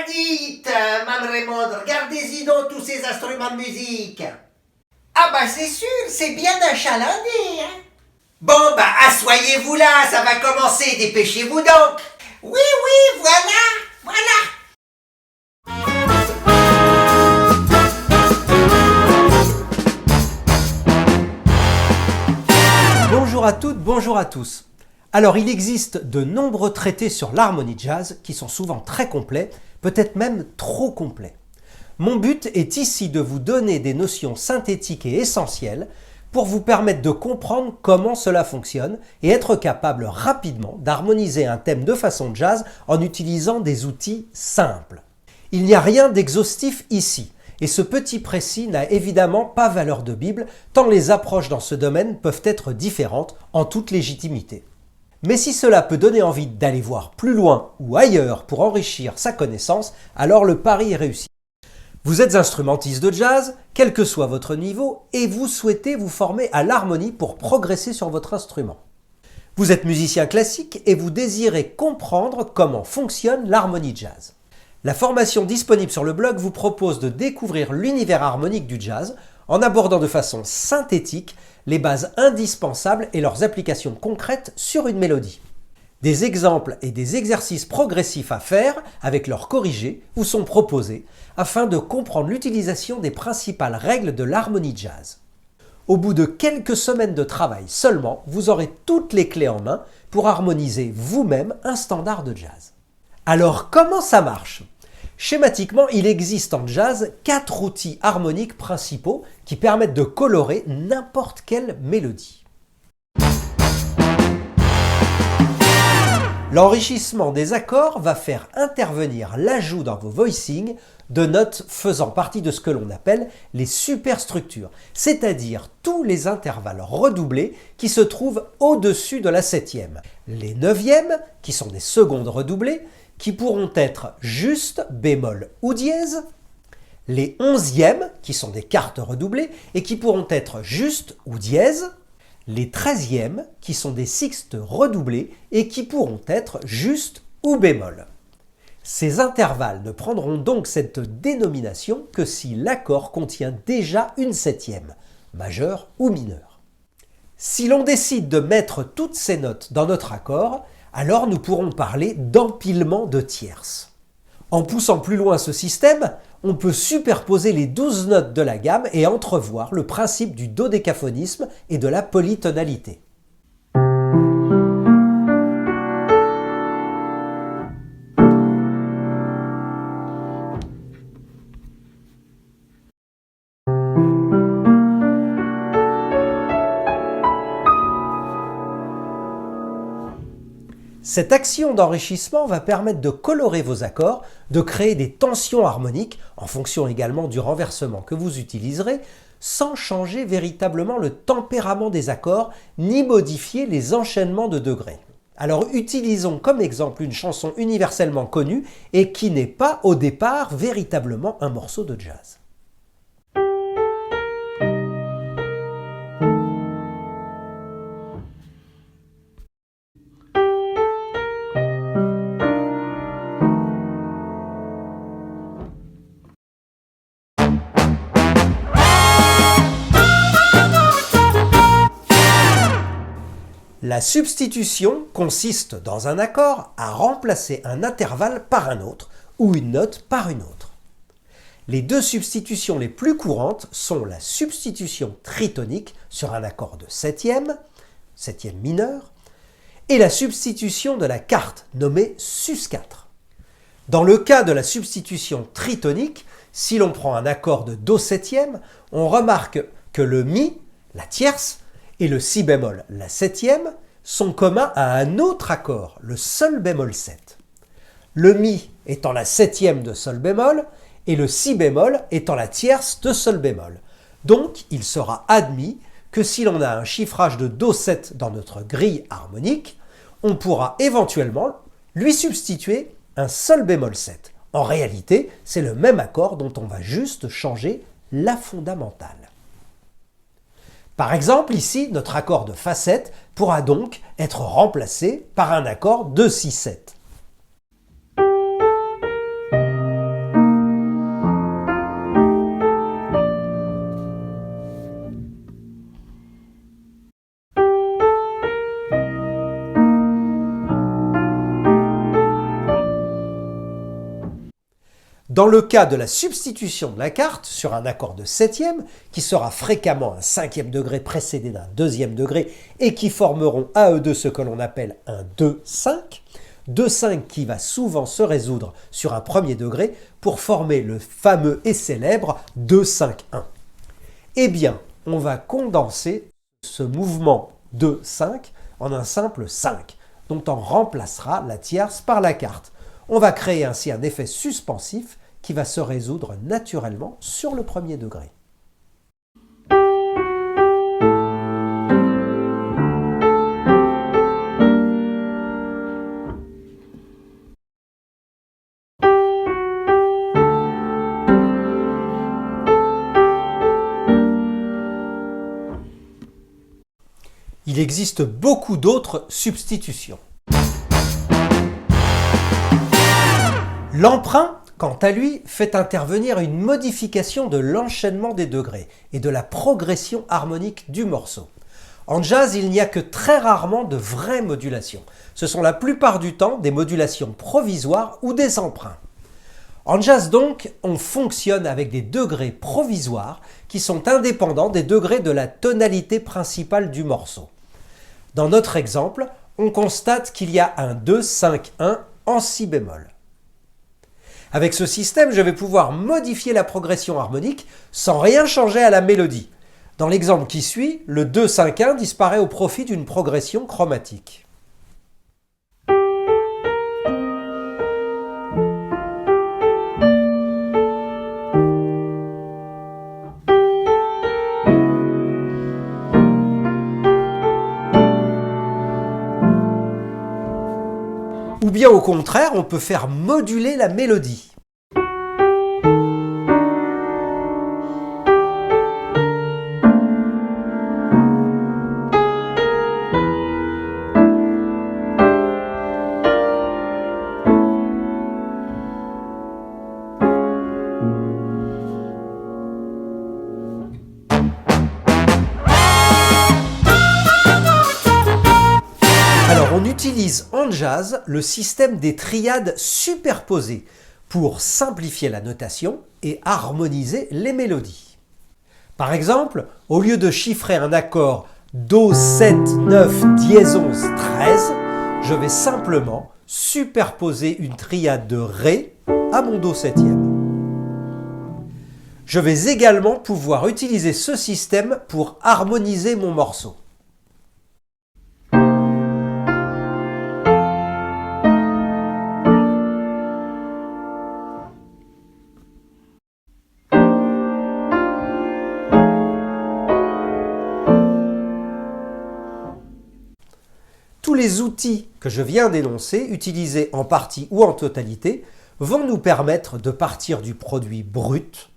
dites, Mme Raymond, regardez-y donc tous ces instruments de musique. Ah bah c'est sûr, c'est bien achalandé, hein. Bon bah assoyez-vous là, ça va commencer, dépêchez-vous donc. Oui, voilà. Bonjour à toutes, bonjour à tous. Alors il existe de nombreux traités sur l'harmonie jazz qui sont souvent très complets, peut-être même trop complets. Mon but est ici de vous donner des notions synthétiques et essentielles pour vous permettre de comprendre comment cela fonctionne et être capable rapidement d'harmoniser un thème de façon jazz en utilisant des outils simples. Il n'y a rien d'exhaustif ici. Et ce petit précis n'a évidemment pas valeur de Bible, tant les approches dans ce domaine peuvent être différentes en toute légitimité. Mais si cela peut donner envie d'aller voir plus loin ou ailleurs pour enrichir sa connaissance, alors le pari est réussi. Vous êtes instrumentiste de jazz, quel que soit votre niveau, et vous souhaitez vous former à l'harmonie pour progresser sur votre instrument. Vous êtes musicien classique et vous désirez comprendre comment fonctionne l'harmonie jazz. La formation disponible sur le blog vous propose de découvrir l'univers harmonique du jazz en abordant de façon synthétique les bases indispensables et leurs applications concrètes sur une mélodie. Des exemples et des exercices progressifs à faire avec leurs corrigés vous sont proposés afin de comprendre l'utilisation des principales règles de l'harmonie jazz. Au bout de quelques semaines de travail seulement, vous aurez toutes les clés en main pour harmoniser vous-même un standard de jazz. Alors comment ça marche ? Schématiquement, il existe en jazz 4 outils harmoniques principaux qui permettent de colorer n'importe quelle mélodie. L'enrichissement des accords va faire intervenir l'ajout dans vos voicings de notes faisant partie de ce que l'on appelle les superstructures, c'est-à-dire tous les intervalles redoublés qui se trouvent au-dessus de la septième. Les neuvièmes, qui sont des secondes redoublées, qui pourront être juste, bémol ou dièse, les onzièmes, qui sont des quartes redoublées et qui pourront être juste ou dièse, les treizièmes, qui sont des sixtes redoublées et qui pourront être juste ou bémol. Ces intervalles ne prendront donc cette dénomination que si l'accord contient déjà une septième, majeure ou mineure. Si l'on décide de mettre toutes ces notes dans notre accord, alors nous pourrons parler d'empilement de tierces. En poussant plus loin ce système, on peut superposer les 12 notes de la gamme et entrevoir le principe du dodécaphonisme et de la polytonalité. Cette action d'enrichissement va permettre de colorer vos accords, de créer des tensions harmoniques, en fonction également du renversement que vous utiliserez, sans changer véritablement le tempérament des accords, ni modifier les enchaînements de degrés. Alors utilisons comme exemple une chanson universellement connue et qui n'est pas au départ véritablement un morceau de jazz. La substitution consiste dans un accord à remplacer un intervalle par un autre ou une note par une autre. Les deux substitutions les plus courantes sont la substitution tritonique sur un accord de septième mineur, et la substitution de la quarte nommée sus4. Dans le cas de la substitution tritonique, si l'on prend un accord de do septième, on remarque que le mi, la tierce, et le si bémol, la septième, sont communs à un autre accord, le sol bémol 7. Le mi étant la septième de sol bémol et le si bémol étant la tierce de sol bémol. Donc, il sera admis que si l'on a un chiffrage de do 7 dans notre grille harmonique, on pourra éventuellement lui substituer un sol bémol 7. En réalité, c'est le même accord dont on va juste changer la fondamentale. Par exemple, ici, notre accord de Fa7 pourra donc être remplacé par un accord de Si7. Dans le cas de la substitution de la carte sur un accord de septième, qui sera fréquemment un cinquième degré précédé d'un deuxième degré et qui formeront à eux deux ce que l'on appelle un 2-5, 2-5 qui va souvent se résoudre sur un premier degré pour former le fameux et célèbre 2-5-1. Eh bien, on va condenser ce mouvement 2-5 en un simple 5, dont on remplacera la tierce par la carte. On va créer ainsi un effet suspensif qui va se résoudre naturellement sur le premier degré. Il existe beaucoup d'autres substitutions. L'emprunt, quant à lui, fait intervenir une modification de l'enchaînement des degrés et de la progression harmonique du morceau. En jazz, il n'y a que très rarement de vraies modulations. Ce sont la plupart du temps des modulations provisoires ou des emprunts. En jazz donc, on fonctionne avec des degrés provisoires qui sont indépendants des degrés de la tonalité principale du morceau. Dans notre exemple, on constate qu'il y a un 2-5-1 en si bémol. Avec ce système, je vais pouvoir modifier la progression harmonique sans rien changer à la mélodie. Dans l'exemple qui suit, le 2-5-1 disparaît au profit d'une progression chromatique. Ou bien au contraire, on peut faire moduler la mélodie. On utilise en jazz le système des triades superposées pour simplifier la notation et harmoniser les mélodies. Par exemple, au lieu de chiffrer un accord Do, 7, 9, dièse 11, 13, je vais simplement superposer une triade de Ré à mon Do septième. Je vais également pouvoir utiliser ce système pour harmoniser mon morceau. Tous les outils que je viens d'énoncer, utilisés en partie ou en totalité, vont nous permettre de partir du produit brut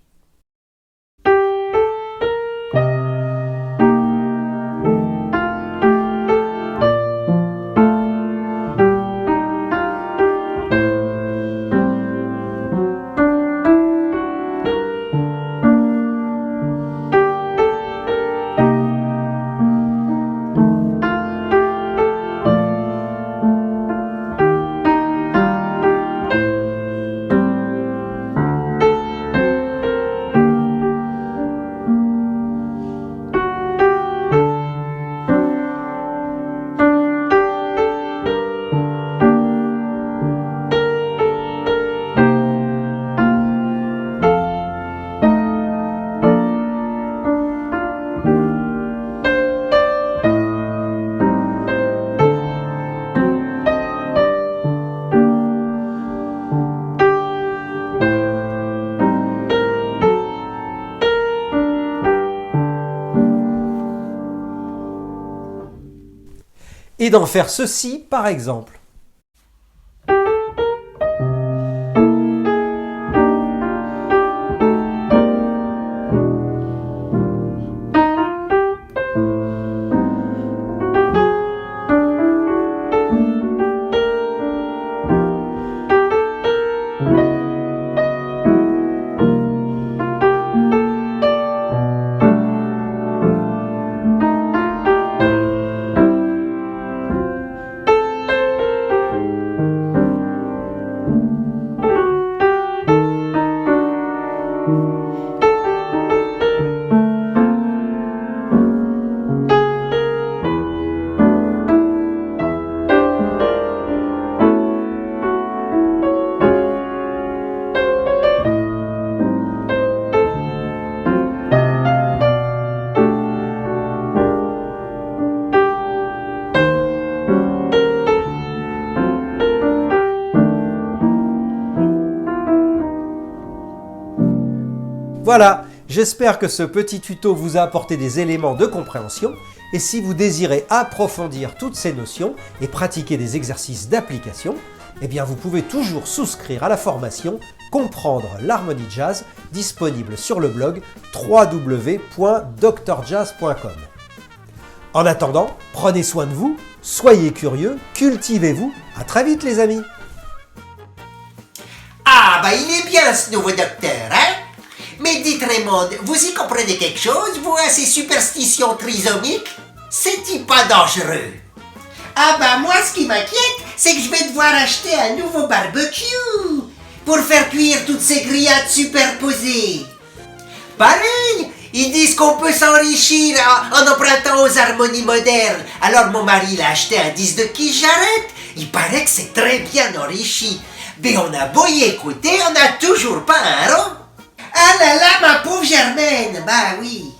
et d'en faire ceci par exemple. Voilà, j'espère que ce petit tuto vous a apporté des éléments de compréhension et si vous désirez approfondir toutes ces notions et pratiquer des exercices d'application, eh bien vous pouvez toujours souscrire à la formation Comprendre l'harmonie jazz disponible sur le blog www.drjazz.com. En attendant, prenez soin de vous, soyez curieux, cultivez-vous. À très vite les amis. Ah, bah il est bien ce nouveau docteur, hein? Mais dites Raymond, vous y comprenez quelque chose, vous, à ces superstitions trisomiques? C'est-il pas dangereux? Ah bah moi, ce qui m'inquiète, c'est que je vais devoir acheter un nouveau barbecue pour faire cuire toutes ces grillades superposées. Pareil, ils disent qu'on peut s'enrichir en empruntant aux harmonies modernes. Alors mon mari l'a acheté un disque de Keith Jarrett. Il paraît que c'est très bien enrichi. Mais on a beau y écouter, on n'a toujours pas un rond. Ah là là, ma pauvre Germaine, bah oui.